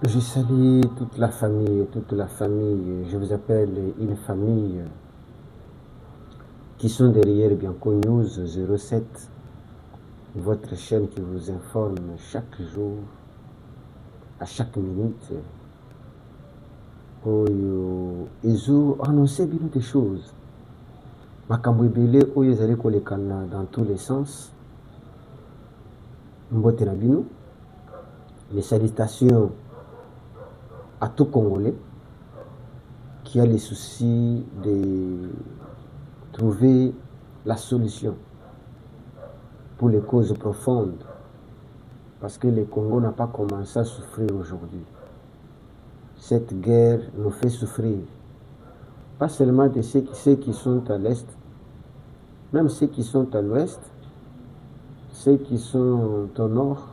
Je salue toute la famille, toute la famille. Je vous appelle une famille qui sont derrière Bianco News 07, votre chaîne qui vous informe chaque jour, à chaque minute. Ils ont annoncé bien des choses. Makambo ebele oyo ezali kolekana dans tous les sens. Mbote na bino. Les salutations à tout Congolais qui a les soucis de trouver la solution pour les causes profondes, parce que le Congo n'a pas commencé à souffrir aujourd'hui. Cette guerre nous fait souffrir, pas seulement de ceux qui sont à l'est, même ceux qui sont à l'ouest, ceux qui sont au nord,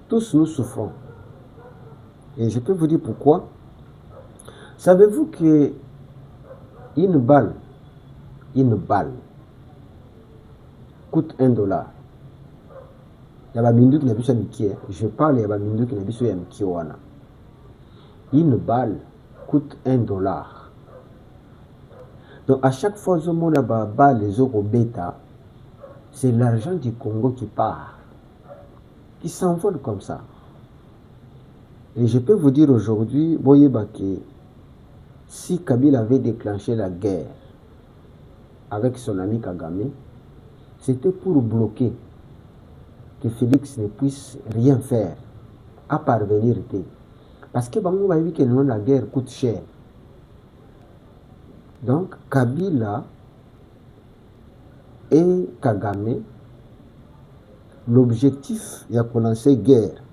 tous nous souffrons. Et je peux vous dire pourquoi. Savez-vous que une balle coûte $1. Je parle une balle coûte $1. Donc à chaque fois que on a balle les autres bêta, c'est l'argent du Congo qui part, qui s'envole comme ça. Et je peux vous dire aujourd'hui, si Kabila avait déclenché la guerre avec son ami Kagame, c'était pour bloquer que Félix ne puisse rien faire, à parvenir. Parce que la guerre coûte cher. Donc Kabila et Kagame, l'objectif de lancer guerre,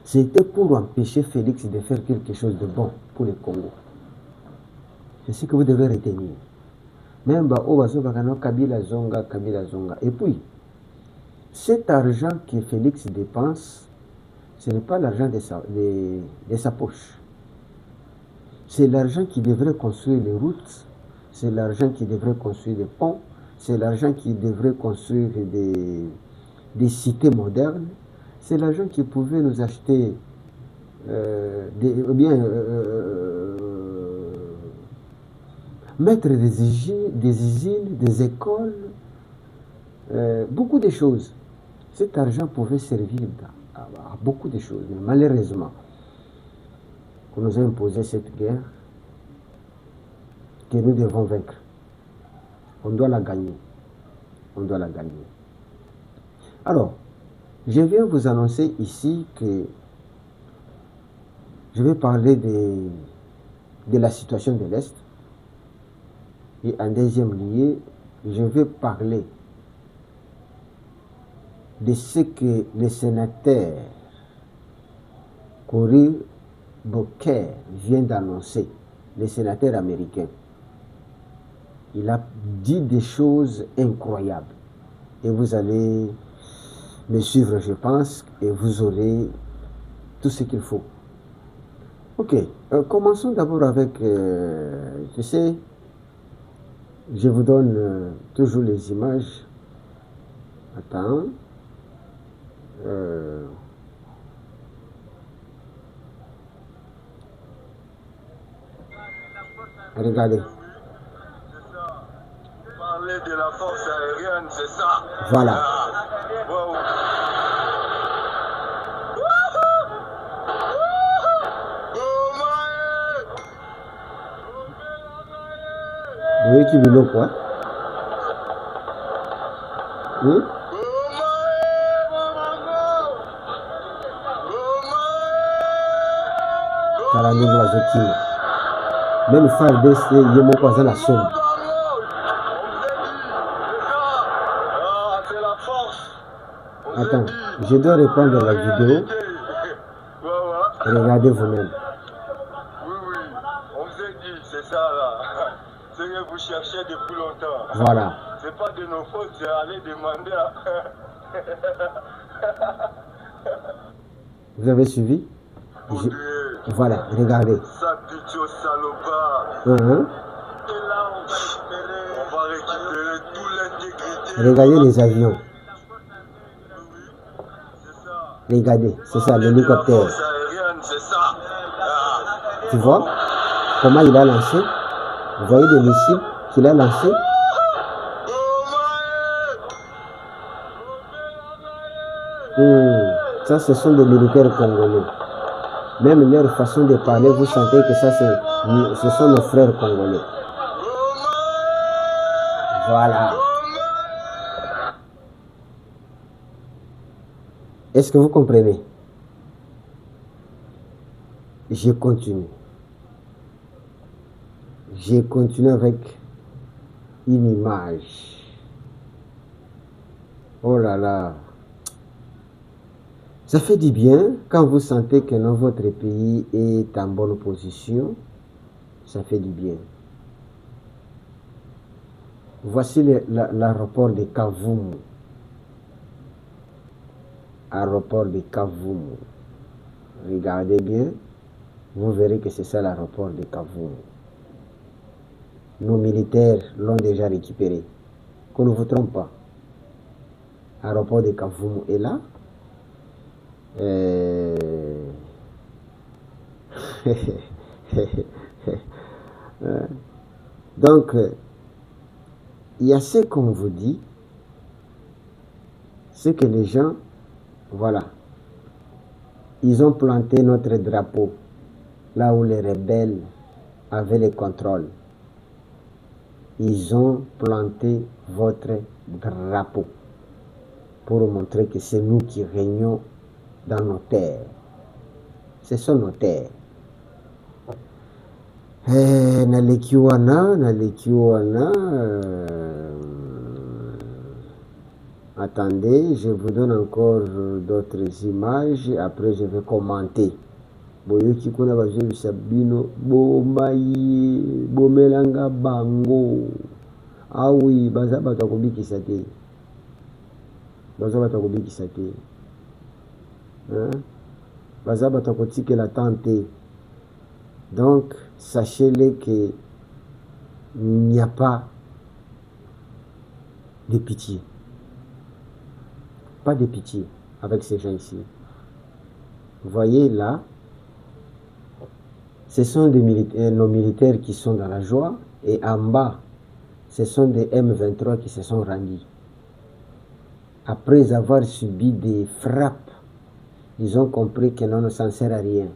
c'était pour empêcher Félix de faire quelque chose de bon pour le Congo. C'est ce que vous devez retenir. Même Kabila Zonga. Et puis, cet argent que Félix dépense, ce n'est pas l'argent de sa poche. C'est l'argent qui devrait construire les routes, c'est l'argent qui devrait construire des ponts, c'est l'argent qui devrait construire des cités modernes, c'est l'argent qui pouvait nous acheter mettre des usines, des écoles, beaucoup de choses. Cet argent pouvait servir à beaucoup de choses. Mais malheureusement, qu'on nous a imposé cette guerre que nous devons vaincre. On doit la gagner. Alors, je viens vous annoncer ici que je vais parler de la situation de l'Est. Et en deuxième lieu, je vais parler de ce que le sénateur Cory Booker vient d'annoncer, le sénateur américain. Il a dit des choses incroyables. Et vous allez me suivre, je pense, et vous aurez tout ce qu'il faut. Ok, commençons d'abord avec, tu sais, je vous donne toujours les images. Attends. Regardez. Parler de la force aérienne, c'est ça. Voilà. Wow. Vous voyez qui veut quoi? Oui? Même FARDC, il y a mon cousin la somme. Attends, je dois reprendre la vidéo. Regardez vous-même. Oui, on vous a dit, c'est ça là. Ce que vous cherchez depuis longtemps. Voilà. C'est pas de nos fautes, c'est aller demander à... Vous avez suivi? Voilà, regardez. Ça pitié au salopard. Uh-huh. Et là, on va récupérer toute l'intégrité. Regardez les avions. C'est ça. Regardez, c'est ça, l'hélicoptère. c'est ça. Tu vois comment il a lancé? Vous voyez des missiles qu'il a lancés? Ça, ce sont des militaires congolais. Même leur façon de parler, vous sentez que ça, ce sont nos frères congolais. Voilà. Est-ce que vous comprenez? Je continue. Je continue avec une image. Oh là là. Ça fait du bien quand vous sentez que votre pays est en bonne position. Ça fait du bien. Voici l'aéroport de Kavumu. Aéroport de Kavumu. Regardez bien. Vous verrez que c'est ça l'aéroport de Kavumu. Nos militaires l'ont déjà récupéré. Qu'on ne vous trompe pas. L'aéroport de Kavumu est là. Donc, il y a ce qu'on vous dit, c'est que les gens, voilà, ils ont planté notre drapeau là où les rebelles avaient le contrôle. Ils ont planté votre drapeau pour montrer que c'est nous qui régnons dans nos terres. Ce sont nos terres. Attendez, je vous donne encore d'autres images. Après, je vais commenter. Boyoki kuna bazwe sabino bomayi bomelanga bango. Ah oui, baza batakobikisa te. Baza batakobikisa te. Baza batakotikela tante. Donc, sachez-le qu'il n'y a pas de pitié. Pas de pitié avec ces gens ici. Vous voyez là, ce sont nos militaires qui sont dans la joie. Et en bas, ce sont des M23 qui se sont rendus. Après avoir subi des frappes, ils ont compris que non, ça ne sert à rien.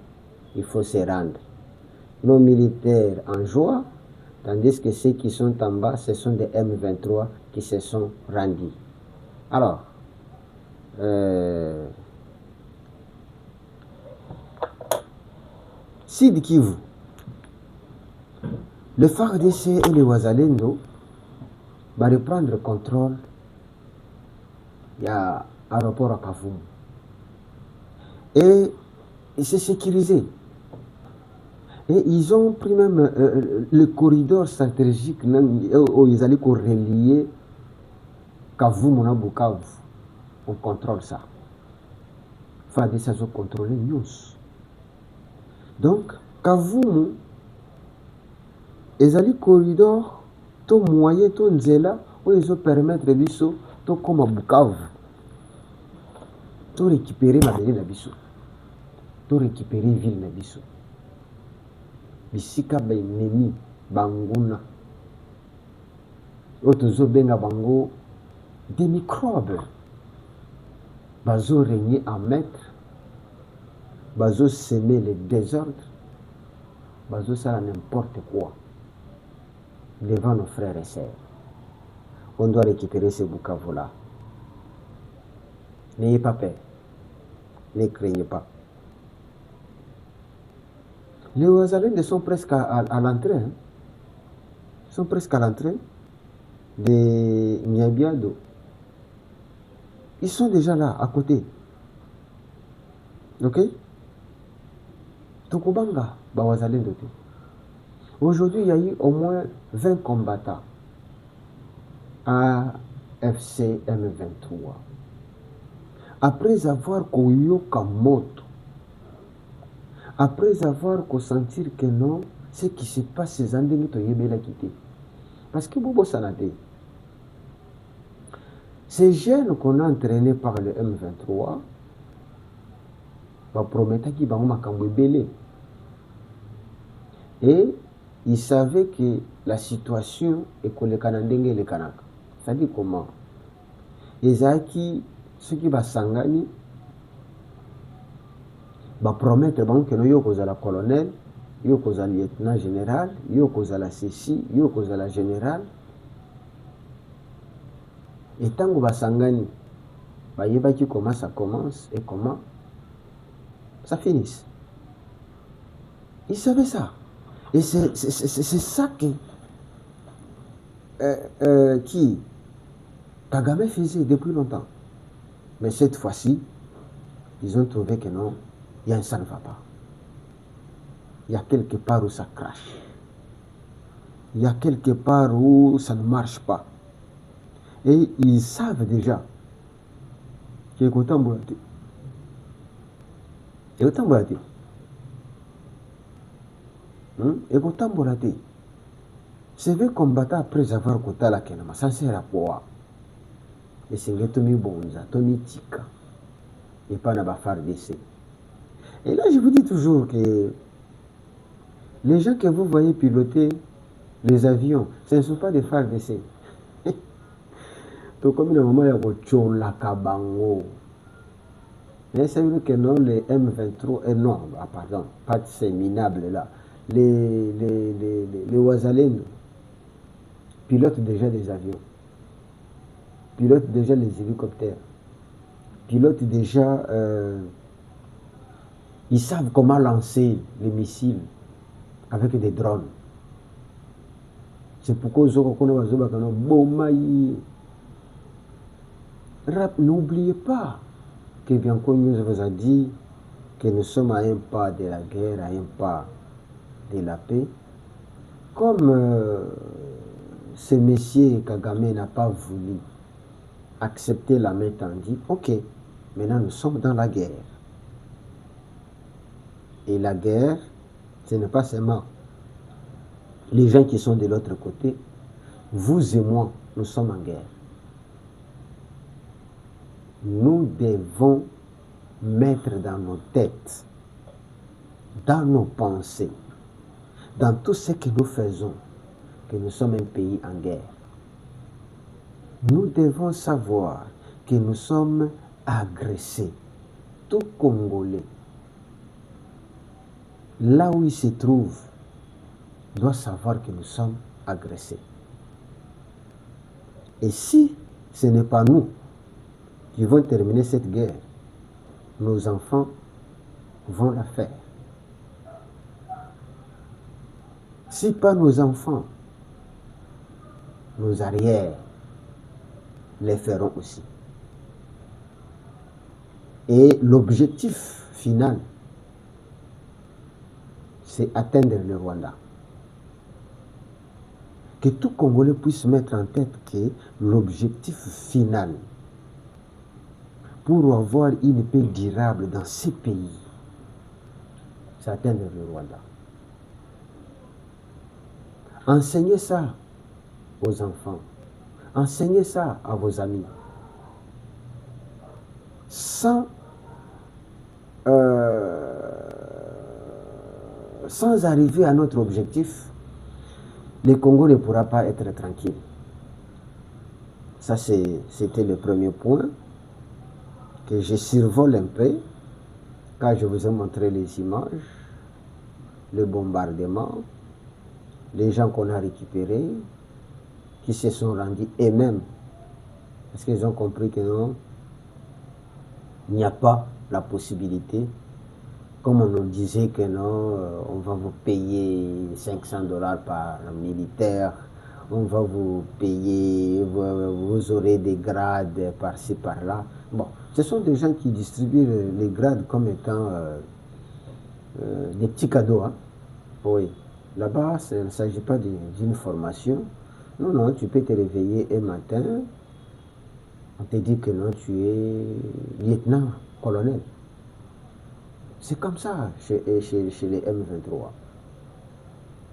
Il faut se rendre. Nos militaires en joie, tandis que ceux qui sont en bas, ce sont des M23 qui se sont rendus. Alors, Sud Kivu, le FARDC et les Wazalendo vont reprendre le contrôle. Il y a un rapport à Kavumu. Et c'est sécurisé. Et ils ont pris même le corridor stratégique où ils allaient relier Kavumu à Bukavu. On contrôle ça. FARDC ça ont contrôlé news. Donc, Kavumu, ils allaient corridor, tout moyen, tout nzela, où ils ont permettre biso, tout comme à Bukavu, tout récupérer ma ville biso, tout récupérer ville biso. Bisika ba ennemi banguna otozo benga bango des microbes bazo régner en maître bazo semer le désordre bazo ça n'importe quoi devant nos frères et sœurs. On doit récupérer ces Bukavu là. N'ayez pas peur, ne craignez pas. Les Wazalendo sont presque à l'entrée. Hein. Ils sont presque à l'entrée de Nyabiado. Ils sont déjà là, à côté. Ok? Tokubanga, Wazalendo. Aujourd'hui, il y a eu au moins 20 combattants à FC M23. Après avoir Koyoka Moto, après avoir consentir que non, ce qui se passe, ces endings to yebela quitté. Parce que Bobo Sanade, ces jeunes qu'on a entraînés par le M23, baprometaki bango makambo ebele. Et ils savaient que la situation ekoleka na ndenge elekanaka. C'est-à-dire comment? Ezaki ceux qui basangani bapromettre bango que yo kozala colonel, yo kozala lieutenant général, yo kozala ceci, yo kozala général. Et tango basangani bayebaki comment ça commence et comment ça finisse. Ils savaient ça. Et c'est ça qui Kagame faisait depuis longtemps. Mais cette fois-ci, ils ont trouvé que non, ça ne va pas. Il y a quelque part où ça crache. Il y a quelque part où ça ne marche pas. Et ils savent déjà qu'il est autant boité. Et autant boité. Et autant boité. C'est vrai combattre après avoir côté la kenama. Ça c'est rapport. Et c'est que Tommy Bonza, Tommy Tika. Et pas n'a pas faire d'essai. Et là je vous dis toujours que les gens que vous voyez piloter les avions, ce ne sont pas des phares d'essai. Donc comme il y a un moment, il y a la Kabango. Mais c'est vrai que non, les M23, non, pardon, pas de ces minables là. Les Ouazalènes pilotent déjà des avions, pilotent déjà les hélicoptères, pilotent déjà, ils savent comment lancer les missiles avec des drones. C'est pourquoi n'oubliez pas que Bianco News vous a dit que nous sommes à un pas de la guerre, à un pas de la paix. Comme ce monsieur Kagame n'a pas voulu accepter la main tendue, ok, maintenant nous sommes dans la guerre. Et la guerre, ce n'est pas seulement les gens qui sont de l'autre côté. Vous et moi, nous sommes en guerre. Nous devons mettre dans nos têtes, dans nos pensées, dans tout ce que nous faisons, que nous sommes un pays en guerre. Nous devons savoir que nous sommes agressés. Tout Congolais, là où il se trouve, doit savoir que nous sommes agressés. Et si ce n'est pas nous qui vont terminer cette guerre, nos enfants vont la faire. Si pas nos enfants, nos arrières les feront aussi. Et l'objectif final, c'est atteindre le Rwanda. Que tout Congolais puisse mettre en tête que l'objectif final pour avoir une paix durable dans ces pays, c'est atteindre le Rwanda. Enseignez ça aux enfants. Enseignez ça à vos amis. Sans arriver à notre objectif, le Congo ne pourra pas être tranquille. Ça, c'était le premier point que je survole un peu quand je vous ai montré les images, le bombardement, les gens qu'on a récupérés, qui se sont rendus eux-mêmes, parce qu'ils ont compris que non, il n'y a pas la possibilité, comme on nous disait que non, on va vous payer $500 par militaire, on va vous payer, vous aurez des grades par-ci, par-là. Bon, ce sont des gens qui distribuent les grades comme étant des petits cadeaux. Hein? Oui, là-bas, il ne s'agit pas d'une formation. Non, non, tu peux te réveiller un matin, on te dit que non, tu es lieutenant, colonel. C'est comme ça chez les M23.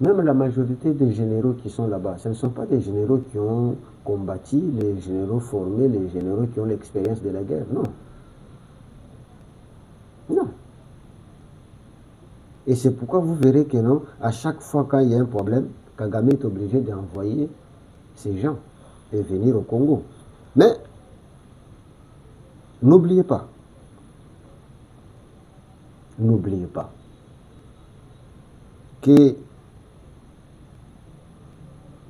Même la majorité des généraux qui sont là-bas, ce ne sont pas des généraux qui ont combattu, les généraux formés, les généraux qui ont l'expérience de la guerre, non. Non. Et c'est pourquoi vous verrez que non, à chaque fois quand il y a un problème, Kagame est obligé d'envoyer ces gens et venir au Congo. Mais n'oubliez pas que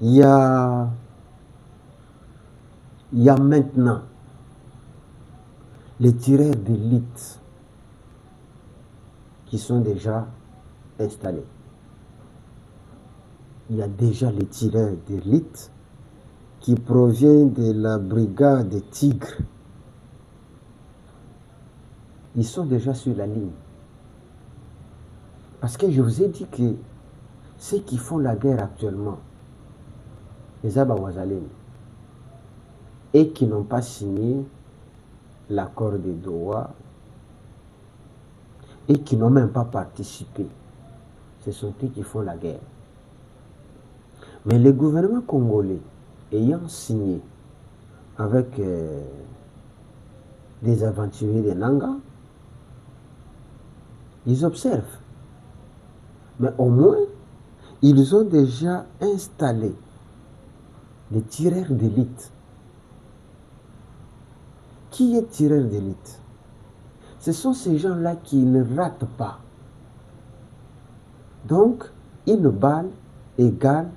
il y a maintenant les tireurs d'élite qui sont déjà installés. Il y a déjà les tireurs d'élite qui proviennent de la brigade des Tigres. Ils sont déjà sur la ligne. Parce que je vous ai dit que ceux qui font la guerre actuellement, les Abawazalènes, et qui n'ont pas signé l'accord de Doha, et qui n'ont même pas participé, ce sont eux qui font la guerre. Mais le gouvernement congolais, ayant signé avec des aventuriers de Nanga, ils observent. Mais au moins, ils ont déjà installé des tireurs d'élite. Qui est tireur d'élite? Ce sont ces gens-là qui ne ratent pas. Donc, une balle égale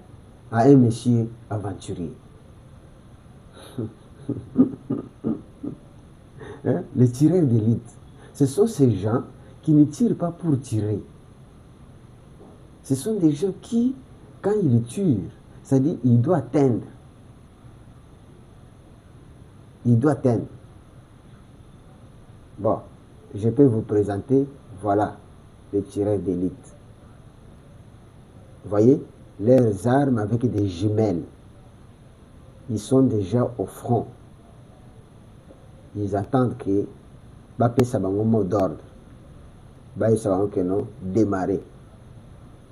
à un monsieur aventurier. Hein? Les tireurs d'élite, ce sont ces gens qui ne tirent pas pour tirer. Ce sont des gens qui, quand ils tirent, c'est-à-dire il doit atteindre. Il doit atteindre. Bon, je peux vous présenter, voilà, les tireurs d'élite. Vous voyez, leurs armes avec des jumelles. Ils sont déjà au front. Ils attendent que Bapé Sabango mot d'ordre. Baye Sabango que non, démarrer.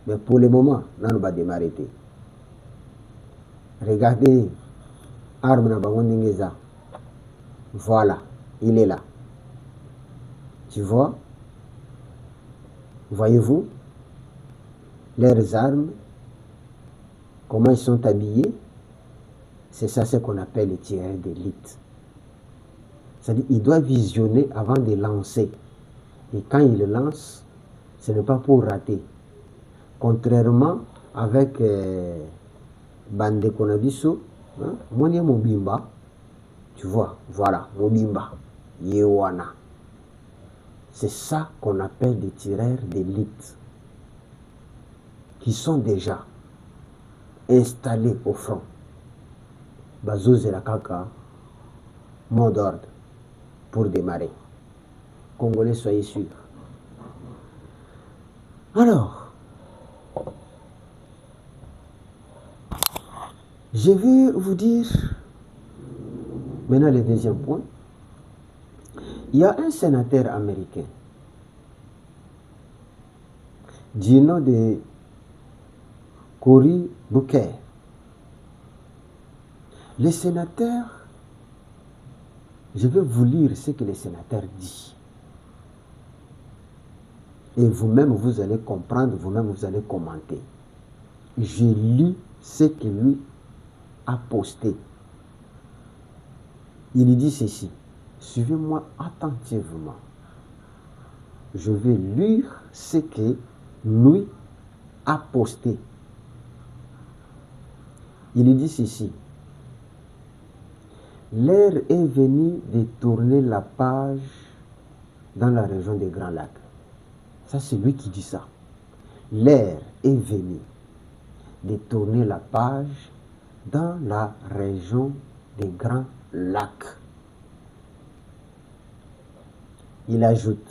Mais pour le moment, là, on va démarrer. Regardez, arme na bango ningeza. Voilà, il est là. Tu vois? Voyez-vous leurs armes, comment ils sont habillés? C'est ça ce qu'on appelle les tireurs d'élite. C'est-à-dire qu'il doit visionner avant de lancer. Et quand il lance, ce n'est pas pour rater. Contrairement avec Bande Konabiso, Monia Mobimba, tu vois, voilà, Mobimba, Yewana. C'est ça qu'on appelle des tireurs d'élite, qui sont déjà installés au front. Bazo Zelakaka, mot d'ordre pour démarrer. Congolais, soyez sûrs. Alors, je vais vous dire maintenant le deuxième point. Il y a un sénateur américain du nom de Cory Booker. Le sénateur, je vais vous lire ce que le sénateur dit. Et vous-même, vous allez comprendre, vous-même, vous allez commenter. J'ai lu ce que lui a posté. Il dit ceci. Suivez-moi attentivement. Je vais lire ce que lui a posté. Il dit ceci. L'heure est venue de tourner la page dans la région des Grands Lacs. Ça, c'est lui qui dit ça. L'heure est venue de tourner la page dans la région des Grands Lacs. Il ajoute,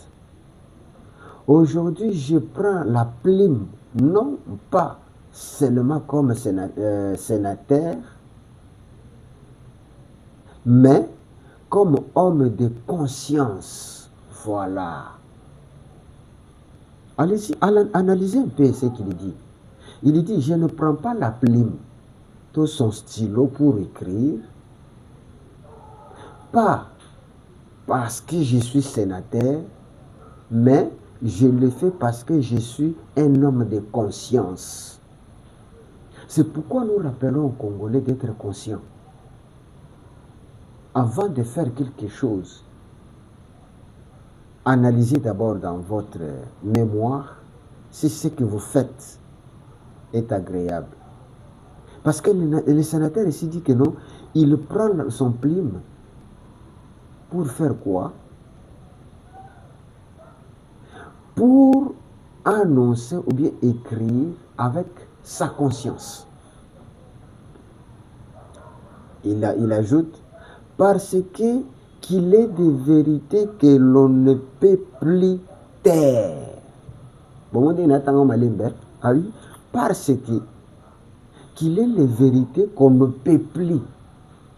aujourd'hui, je prends la plume, non pas seulement comme sénateur, mais comme homme de conscience. Voilà. Allez-y, analysez un peu ce qu'il dit. Il dit, je ne prends pas la plume, tout son stylo pour écrire, pas parce que je suis sénateur, mais je le fais parce que je suis un homme de conscience. C'est pourquoi nous rappelons aux Congolais d'être conscients. Avant de faire quelque chose, analysez d'abord dans votre mémoire si ce que vous faites est agréable. Parce que le sénateur ici dit que non, il prend son plume pour faire quoi? Pour annoncer ou bien écrire avec sa conscience. Il ajoute, parce que qu'il est des vérités que l'on ne peut plus taire. Bon, ah oui, parce que qu'il est les vérités qu'on ne peut plus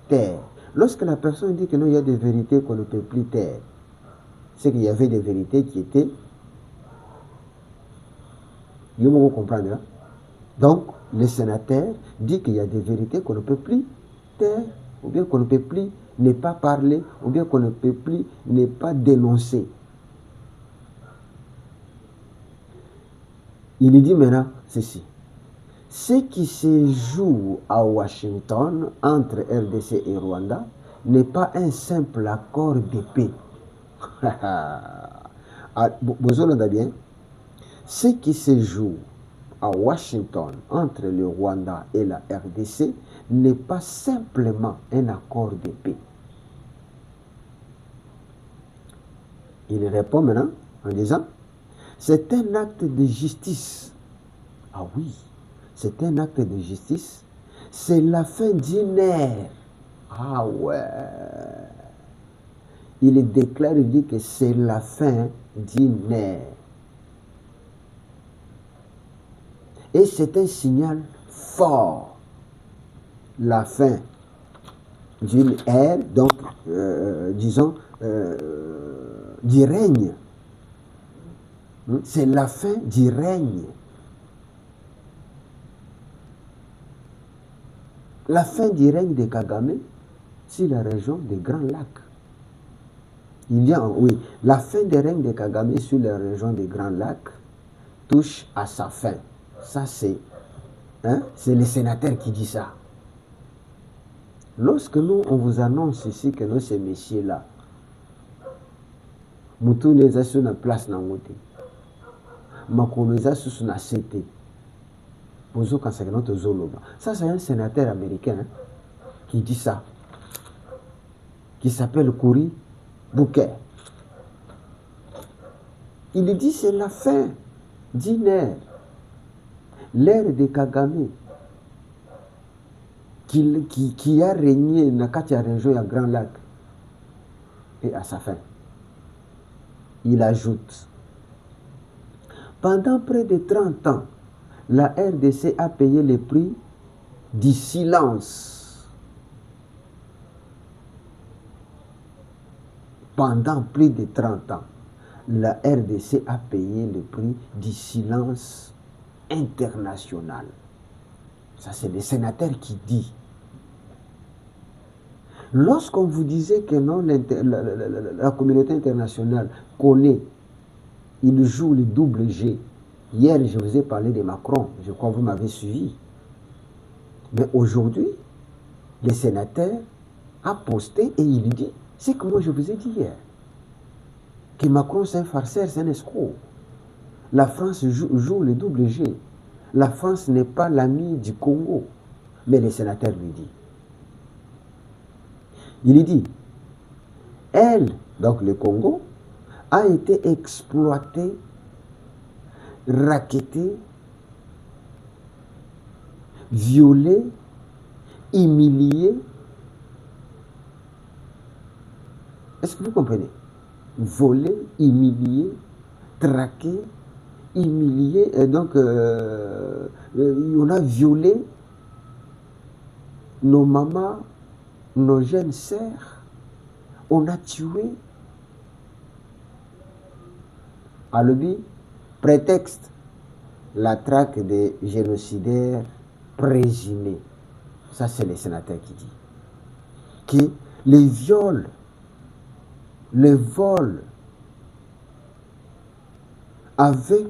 taire. Lorsque la personne dit que non, il y a des vérités qu'on ne peut plus taire, c'est qu'il y avait des vérités qui étaient... Vous comprenez, hein? Donc, le sénateur dit qu'il y a des vérités qu'on ne peut plus taire, ou bien qu'on ne peut plus ne pas parler, ou bien qu'on ne peut plus ne pas dénoncer. Il dit maintenant ceci. Ce qui se joue à Washington entre RDC et Rwanda n'est pas un simple accord de paix. Vous entendez bien? Ce qui se joue à Washington entre le Rwanda et la RDC n'est pas simplement un accord de paix. Il répond maintenant en disant, c'est un acte de justice. Ah oui, c'est un acte de justice. C'est la fin d'une ère. Ah ouais. Il déclare, il dit que c'est la fin d'une ère. Et c'est un signal fort. La fin d'une ère, donc, disons, du règne. C'est la fin du règne. La fin du règne de Kagame sur la région des Grands Lacs. Il y a, oui, la fin du règne de Kagame sur la région des Grands Lacs touche à sa fin. Ça, c'est le sénateur qui dit ça. Lorsque nous, on vous annonce ici que nous, ces messieurs-là, Moutou les a sur la place Nangote, Makolo les a sur la CT, ça, c'est un sénateur américain qui dit ça, qui s'appelle Cory Booker. Il dit c'est la fin d'une ère, l'ère de Kagame, qui a régné dans la région à Grand Lac, et à sa fin. Il ajoute, pendant près de 30 ans, la RDC a payé le prix du silence. Pendant plus de 30 ans, la RDC a payé le prix du silence international. Ça, c'est le sénateur qui dit. Lorsqu'on vous disait que non, la communauté internationale connaît, il joue le double G. Hier, je vous ai parlé de Macron. Je crois que vous m'avez suivi. Mais aujourd'hui, le sénateur a posté et il dit, c'est que moi je vous ai dit hier, que Macron c'est un farceur, c'est un escroc. La France joue le double G. La France n'est pas l'ami du Congo. Mais le sénateur lui dit. Il dit, elle, donc le Congo, a été exploitée, racketée, violée, humiliée. Est-ce que vous comprenez? Volée, humiliée, traquée, humiliée. Et donc, on a violé nos mamans, nos jeunes sœurs. On a tué. À l'objet, prétexte, la traque des génocidaires présumés. Ça, c'est le sénateur qui dit. Que les viols, les vols, avait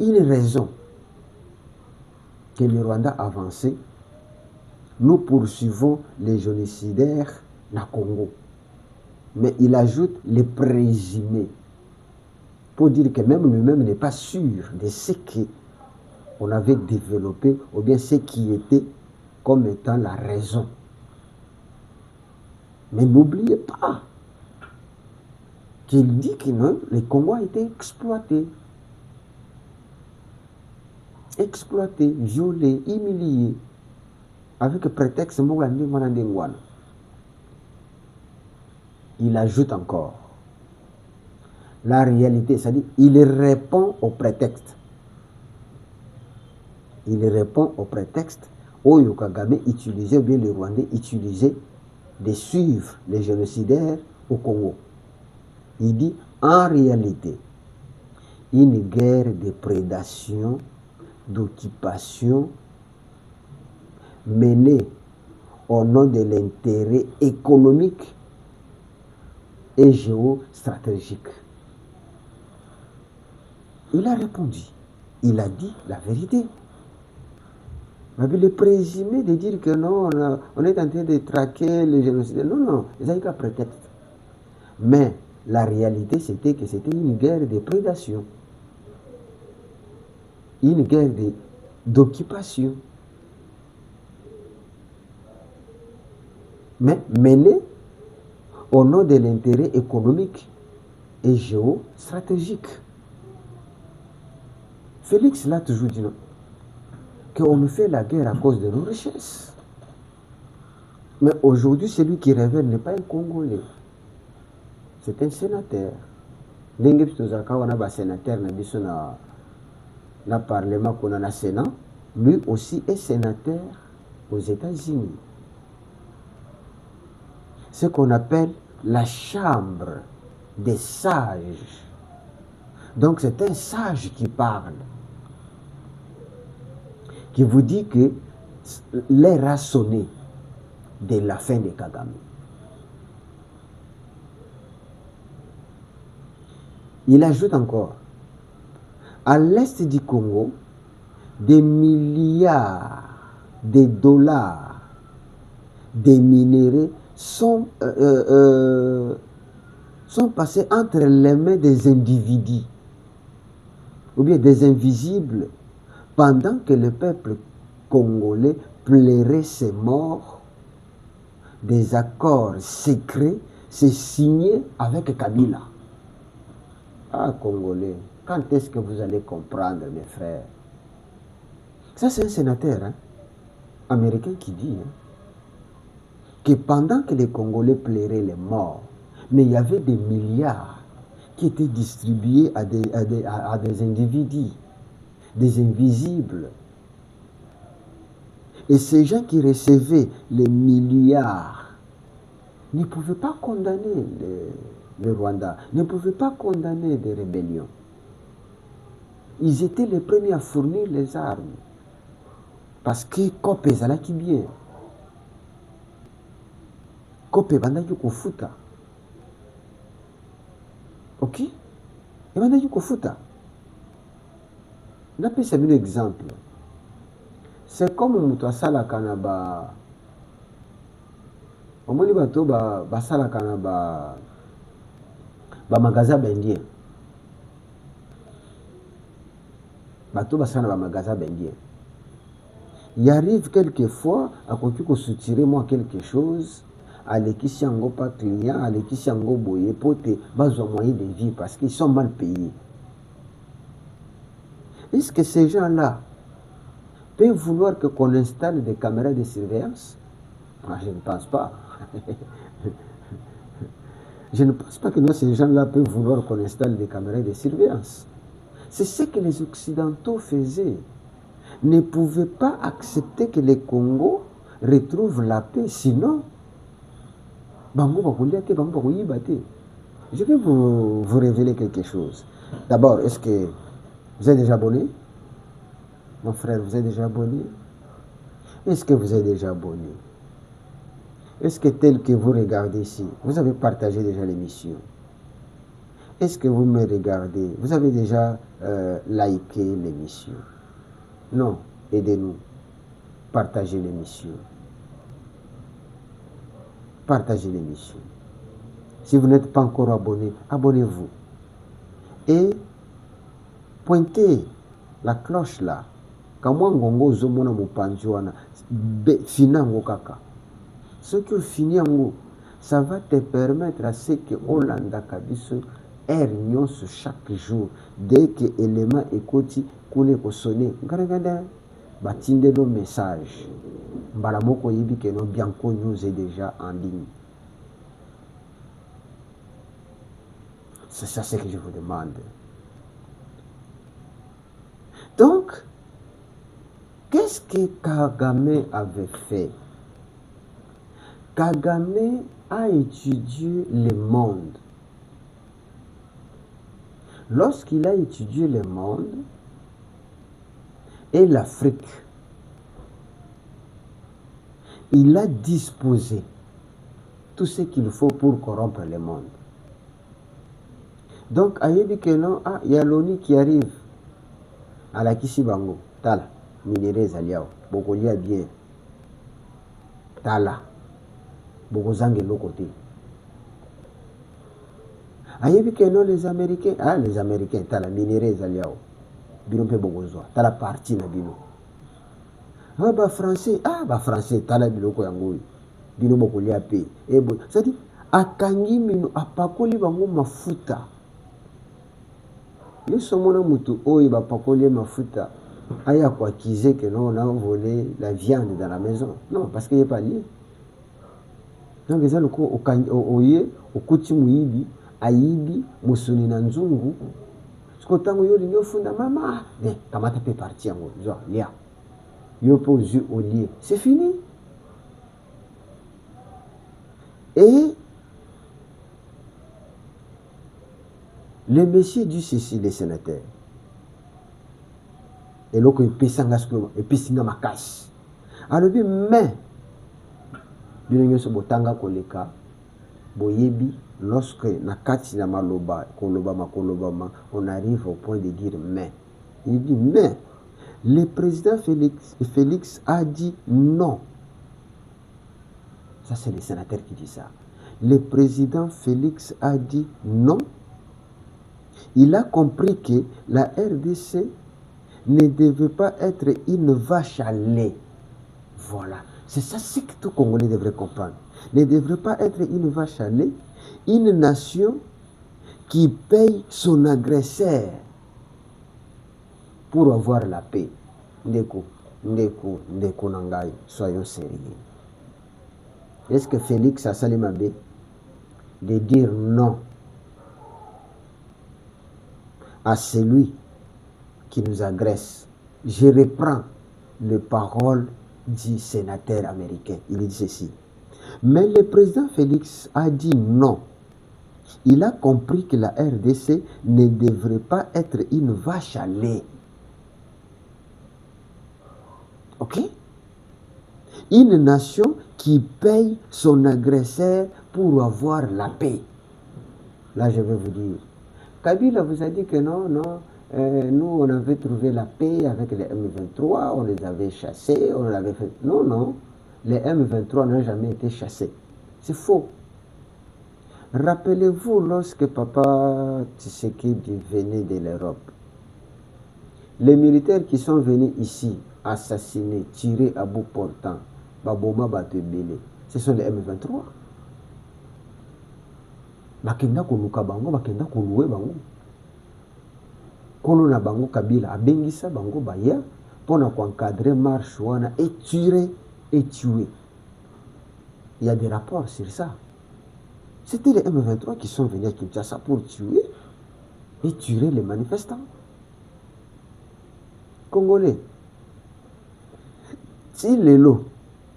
une raison que le Rwanda avançait. Nous poursuivons les génocidaires na Congo. Mais il ajoute les présumés, pour dire que même lui-même n'est pas sûr de ce qu'on avait développé, ou bien ce qui était comme étant la raison. Mais n'oubliez pas qu'il dit que non, le Congo a été exploité, violé, humilié, avec prétexte Mwandi Mwanandengwana. Il ajoute encore la réalité, c'est-à-dire il répond au prétexte. Il répond au prétexte Oyo Kagame utilisait, ou bien les Rwandais utilisaient de suivre les génocidaires au Congo. Il dit en réalité, une guerre de prédation, d'occupation menée au nom de l'intérêt économique et géostratégique. Il a répondu, il a dit la vérité. Mais le présumé de dire que non, on est en train de traquer les génocidaires. Non, ils n'avaient qu'un prétexte. Mais la réalité, c'était que c'était une guerre de prédation, une guerre d'occupation, mais menée au nom de l'intérêt économique et géostratégique. Félix l'a toujours dit non, qu'on nous fait la guerre à cause de nos richesses. Mais aujourd'hui, celui qui révèle n'est pas un Congolais, c'est un sénateur. Ndenge tozaka wana ba sénateur na biso na parlement kuna na Sénat, lui aussi est sénateur aux États-Unis. Ce qu'on appelle la chambre des sages. Donc c'est un sage qui parle, qui vous dit que l'heure a sonné de la fin de Kagame. Il ajoute encore, à l'est du Congo, des milliards de dollars des minéraux sont passés entre les mains des individus, ou bien des invisibles, pendant que le peuple congolais pleurait ses morts. Des accords secrets se signaient avec Kabila. Ah, Congolais, quand est-ce que vous allez comprendre, mes frères? Ça, c'est un sénateur américain qui dit que pendant que les Congolais pleuraient les morts, mais il y avait des milliards qui étaient distribués à des individus, des invisibles. Et ces gens qui recevaient les milliards ne pouvaient pas condamner le Rwanda, ne pouvaient pas condamner des rébellions. Ils étaient les premiers à fournir les armes. Parce que Kope zalaki bien. Kope bandaki kofuta. Ok? Et bandaki kofuta. Napesa un exemple. C'est comme mutu asalaka na ba omoni bato basalaka na ba magasin bendien. Bato basala na ba magasin bendien. Il arrive quelquefois à continuer à soutirer moi quelque chose, à l'équipe yango pas client, à l'équipe yango boye pote bazwa moyen de vivre parce qu'ils sont mal payés. Est-ce que ces gens-là peuvent vouloir qu'on installe des caméras de surveillance? Moi, je ne pense pas. Je ne pense pas que ces gens-là peuvent vouloir qu'on installe des caméras de surveillance. C'est ce que les Occidentaux faisaient. Ne pouvaient pas accepter que le Congo retrouve la paix, sinon, je vais vous révéler quelque chose. D'abord, est-ce que vous êtes déjà abonné? Mon frère, vous êtes déjà abonné? Est-ce que vous êtes déjà abonné? Est-ce que tel que vous regardez ici, vous avez partagé déjà l'émission? est-ce que vous me regardez? Vous avez déjà liké l'émission? Non, aidez-nous. Partagez l'émission. Partagez l'émission. Si vous n'êtes pas encore abonné, abonnez-vous. Et pointez la cloche là. Kamwa ngongo zomona mopanzi wana finango kaka. Ce que finyango, ça va te permettre à ce que Olanda kabiso nyonso chaque jour dès que élément ekoti kule ko sonner ngara batinde le message mbala moko yibi que no Bianco News est déjà en ligne. C'est ça ce que je vous demande. Donc, qu'est-ce que Kagame avait fait? Kagame a étudié le monde. Lorsqu'il a étudié le monde et l'Afrique, il a disposé tout ce qu'il faut pour corrompre le monde. Donc, il y a l'ONU qui arrive à la Kisibango, Tala, minéraux aliao, Bokolia bien, Tala, Bokozange l'autre côté. Les Américains, les Américains, Tala, minéraux aliao, Binompe Bogozoa, Tala parti na Bino. Français, Français, Tala Biloko Yangoui, Bino Bokolia P. C'est-à-dire, Akangi Mino, Apakoli Bango Mafuta. Nous sommes mutu oyo bapakoli mafuta aya kwa kize que non on a volé la viande dans la maison. Non, parce qu'il n'est pas lié. Donc les gens oye okuti muibi aibi musuni na nzungu. Skotango yo linyo funda mama. Kamata pe parti yango. Genre lia. Yo pose au lié. C'est fini. Et le monsieur dit ceci, les sénateurs. Et là, il peut s'engager ma casse. Alors, mais, lorsque on arrive au point de dire mais. Il dit mais. Le président Félix a dit non. Ça, c'est le sénateur qui dit ça. Le président Félix a dit non. Il a compris que la RDC ne devait pas être une vache à lait. Voilà. C'est ça ce que tout Congolais devrait comprendre. Ne devrait pas être une vache à lait, une nation qui paye son agresseur pour avoir la paix. Ndeko Nangai, soyons sérieux. Est-ce que Félix a salimabé de dire non à celui qui nous agresse? Je reprends les paroles du sénateur américain. Il dit ceci. Mais le président Félix a dit non. Il a compris que la RDC ne devrait pas être une vache à lait. Ok? Une nation qui paye son agresseur pour avoir la paix. Là, je vais vous dire. Kabila vous a dit que non, nous on avait trouvé la paix avec les M23, on les avait chassés, on l'avait fait. Non, les M23 n'ont jamais été chassés. C'est faux. Rappelez-vous lorsque Papa Tshisekedi venait de l'Europe, les militaires qui sont venus ici, assassinés, tirés à bout portant, Baboma Batebele, ce sont les M23. Bakenda koluka bango, bakenda koluwe bango. Kolo na bango Kabila abengisa bango baya pona encadrer marche wana et tirer et tuer. Il y a des rapports sur ça. C'était les M23 qui sont venus à Kinshasa pour tuer et tuer les manifestants. Congolais. Si Lelo,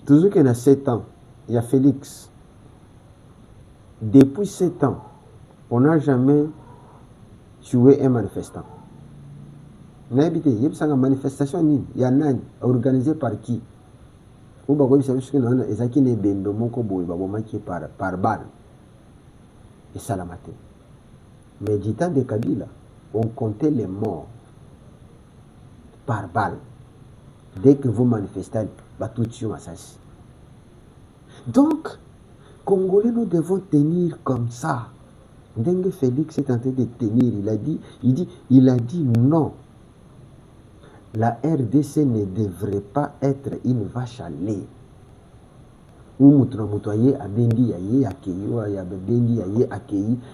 toujours qu'il y a 7 ans, il y a Félix. Depuis 7 ans, on n'a jamais tué un manifestant. On a habité, il y a une manifestation, il y a une organisée par qui? Ou bien, il y a une par balle. Et ça la maté. Mais du temps de Kabila, on comptait les morts par balle. Dès que vous manifestez, tout de suite, donc, Congolais, nous devons tenir comme ça. Dengue Félix est en train de tenir. Il a dit non. La RDC ne devrait pas être une vache à lait.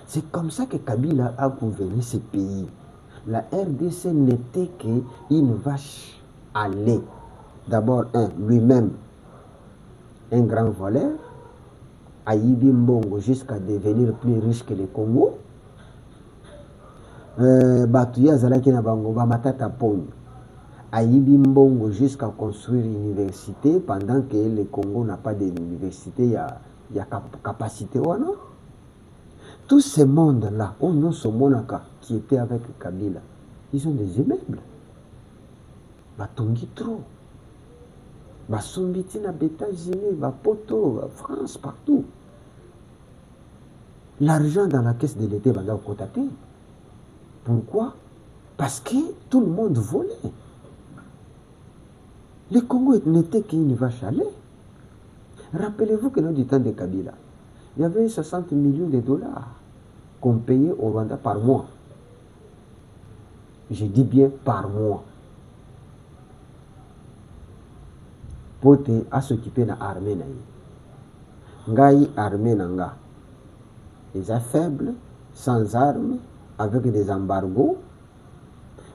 C'est comme ça que Kabila a gouverné ce pays. La RDC n'était qu'une vache à lait. D'abord, lui-même, un grand voleur, Ayibi Mbongo jusqu'à devenir plus riche que le Congo. Batuya Zalaki na Bango, Matata Pong. Ayibi Mbongo jusqu'à construire une université pendant que le Congo n'a pas d'université, il y a capacité. Non? Tous ces mondes-là, qui étaient avec Kabila, ils ont des immeubles. Batongi trop. Basumbiti na États-Unis, Poto, France, partout. L'argent dans la caisse de l'État va cotater. Pourquoi? Parce que tout le monde volait. Le Congo n'était qu'une vache à lait. Rappelez-vous que dans du temps de Kabila, il y avait 60 millions de dollars qu'on payait au Rwanda par mois. Je dis bien par mois. Pour s'occuper de l'armée. Ngai armée nanga. Ils sont faibles, sans armes, avec des embargos.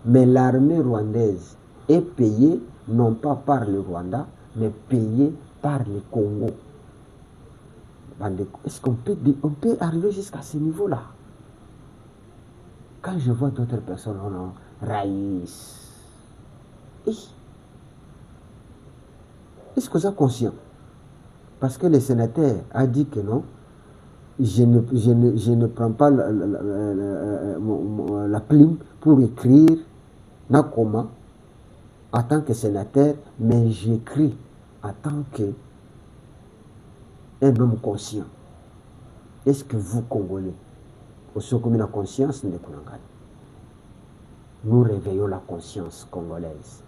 Mais l'armée rwandaise est payée non pas par le Rwanda, mais payée par le Congo. Est-ce qu'on peut arriver jusqu'à ce niveau-là? Quand je vois d'autres personnes, Raïs. Est-ce que vous êtes conscient? Parce que le sénateur a dit que non, je ne prends pas la plume pour écrire Nakoma en tant que sénateur, mais j'écris en tant qu'un homme conscient. Est-ce que vous, Congolais, aussi comme la conscience, nous réveillons la conscience congolaise.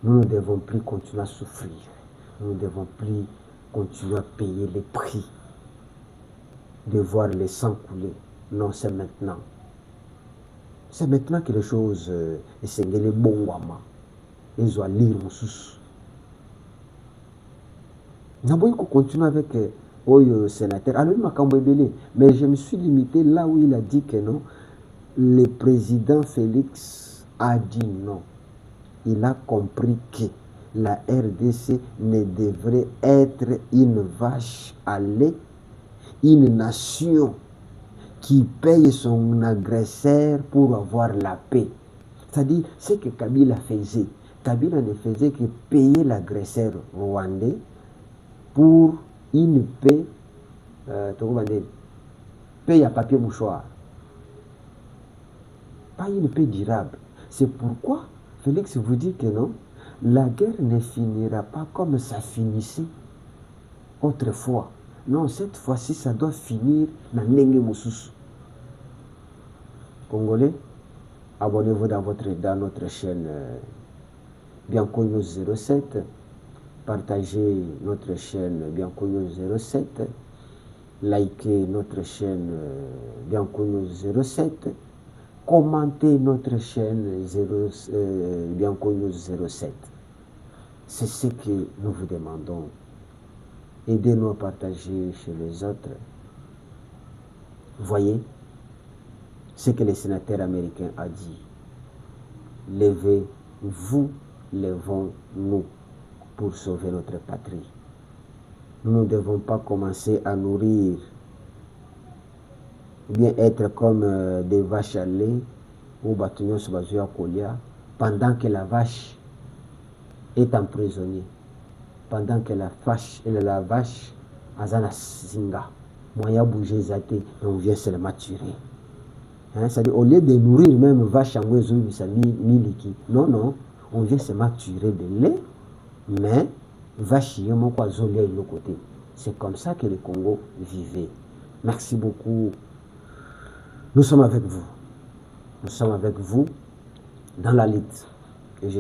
Nous ne devons plus continuer à souffrir. Nous ne devons plus continuer à payer les prix de voir les sangs couler. Non, c'est maintenant. C'est maintenant que les choses sont les bons. Ils ont lire sous. Nous avons continuer avec le sénateur. Mais je me suis limité là où il a dit que non. Le président Félix a dit non. Il a compris que la RDC ne devrait être une vache à lait, une nation qui paye son agresseur pour avoir la paix. C'est-à-dire, ce que Kabila faisait. Kabila ne faisait que payer l'agresseur rwandais pour une paix, paix à papier mouchoir. Pas une paix durable. C'est pourquoi Félix vous dit que non, la guerre ne finira pas comme ça finissait autrefois. Non, cette fois-ci, ça doit finir dans Nenge Moussus. Congolais, abonnez-vous dans notre chaîne Bianco News 07. Partagez notre chaîne Bianco News 07. Likez notre chaîne Bianco News 07. Commentez notre chaîne Bianco News 07. C'est ce que nous vous demandons. Aidez-nous à partager chez les autres. Voyez ce que le sénateur américain a dit. Levez-vous, levons-nous pour sauver notre patrie. Nous ne devons pas commencer à nourrir, bien être comme des vaches à lait ou bâtonnons sur Bazoua Kolia pendant que la vache est emprisonnée, pendant que la vache azana singa, moyen bouger zaté, et on vient seulement tuer. C'est-à-dire, au lieu de nourrir même vache en oiseau, miliki, non, on vient seulement tuer de lait, mais vache yémo quoi zolé de l'autre côté. C'est comme ça que le Congo vivait. Merci beaucoup. Nous sommes avec vous. Nous sommes avec vous dans la lutte. Et je